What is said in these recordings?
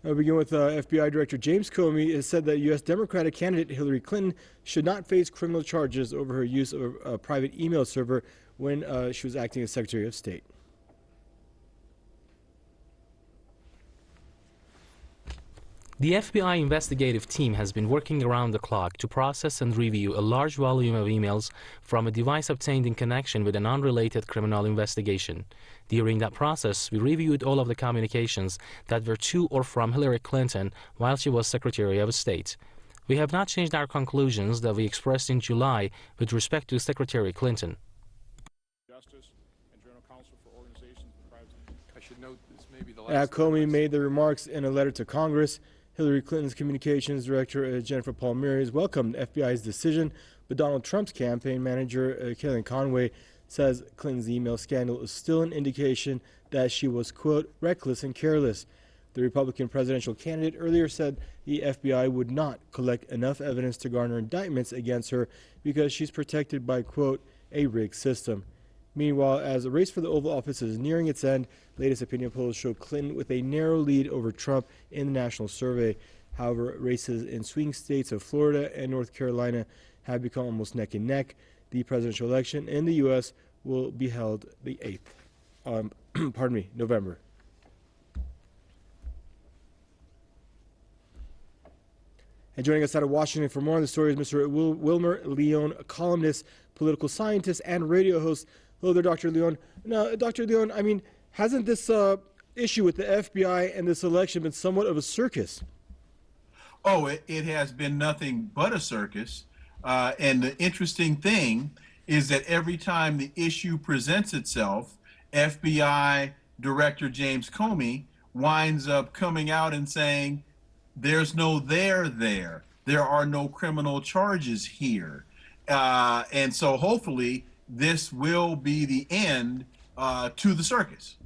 I'll begin with FBI Director James Comey has said that U.S. Democratic candidate Hillary Clinton should not face criminal charges over her use of a private email server when she was acting as Secretary of State. The FBI investigative team has been working around the clock to process and review a large volume of emails from a device obtained in connection with an unrelated criminal investigation. During that process, we reviewed all of the communications that were to or from Hillary Clinton while she was Secretary of State. We have not changed our conclusions that we expressed in July with respect to Secretary Clinton. Justice and General Counsel for Organizations and Private. I should note this may be the last. Comey made the remarks in a letter to Congress. Hillary Clinton's communications director, Jennifer Palmieri, welcomed FBI's decision, but Donald Trump's campaign manager, Kellyanne Conway, says Clinton's email scandal is still an indication that she was, quote, reckless and careless. The Republican presidential candidate earlier said the FBI would not collect enough evidence to garner indictments against her because she's protected by, quote, a rigged system. Meanwhile, as the race for the Oval Office is nearing its end, latest opinion polls show Clinton with a narrow lead over Trump in the national survey. However, races in swing states of Florida and North Carolina have become almost neck and neck. The presidential election in the U.S. will be held the 8th, November. And joining us out of Washington for more on the story is Mr. Wilmer Leon, a columnist, political scientist, and radio host. Hello there, Dr. Leon. Now, Dr. Leon, I mean, hasn't this issue with the FBI and this election been somewhat of a circus? Oh, it has been nothing but a circus. And the interesting thing is that every time the issue presents itself, FBI Director James Comey winds up coming out and saying, there's no there there. There are no criminal charges here. And so hopefully this will be the end to the circus.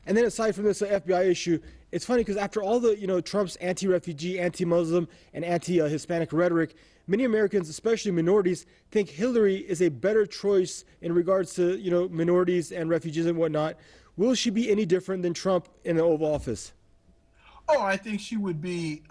And then aside from this FBI issue, it's funny because after all the, Trump's anti-refugee, anti-Muslim, and anti-Hispanic rhetoric, many Americans, especially minorities, think Hillary is a better choice in regards to, minorities and refugees and whatnot. Will she be any different than Trump in the Oval Office? Oh, I think she would be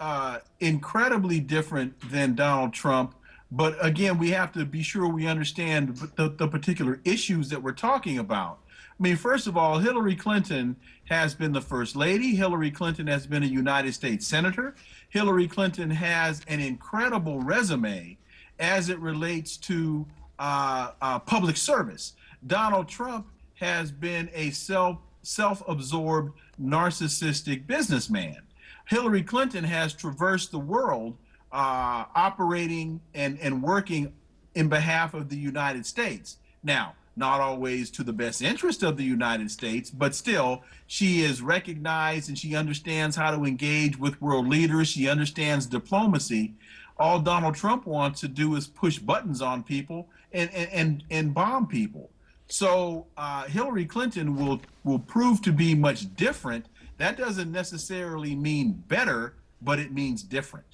incredibly different than Donald Trump. But again, we have to be sure we understand the particular issues that we're talking about. I mean, first of all, Hillary Clinton has been the First Lady. Hillary Clinton has been a United States Senator. Hillary Clinton has an incredible resume as it relates to public service. Donald Trump has been a self-absorbed, narcissistic businessman. Hillary Clinton has traversed the world operating and working in behalf of the United States. Now, not always to the best interest of the United States, but still, she is recognized and she understands how to engage with world leaders. She understands diplomacy. All Donald Trump wants to do is push buttons on people and bomb people. So Hillary Clinton will prove to be much different. That doesn't necessarily mean better, but it means different.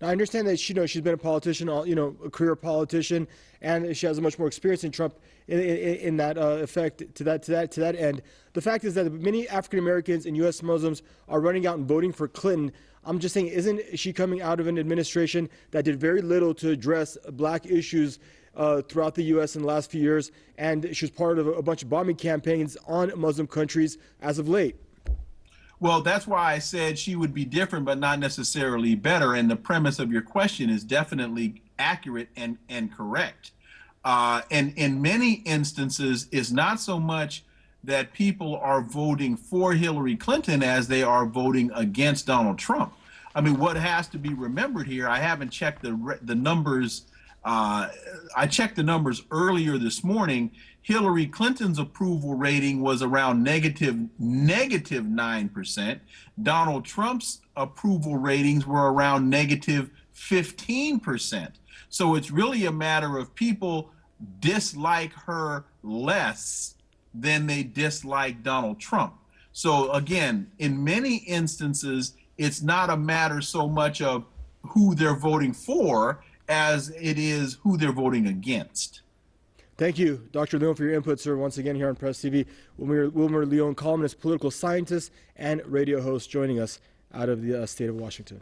Now, I understand that she's been a politician, a career politician, and she has much more experience than Trump in that effect to that end. The fact is that many African Americans and U.S. Muslims are running out and voting for Clinton. I'm just saying, isn't she coming out of an administration that did very little to address black issues throughout the U.S. in the last few years, and she was part of a bunch of bombing campaigns on Muslim countries as of late? Well, that's why I said she would be different, but not necessarily better. And the premise of your question is definitely accurate and correct. And in many instances, it's not so much that people are voting for Hillary Clinton as they are voting against Donald Trump. I mean, what has to be remembered here, I haven't checked the numbers. I checked the numbers earlier this morning. Hillary Clinton's approval rating was around negative 9%. Donald Trump's approval ratings were around negative 15%. So it's really a matter of people dislike her less than they dislike Donald Trump. So again, in many instances, it's not a matter so much of who they're voting for as it is who they're voting against. Thank you, Dr. Leon, for your input, sir. Once again here on Press TV, Wilmer Leon, columnist, political scientist, and radio host, joining us out of the state of Washington.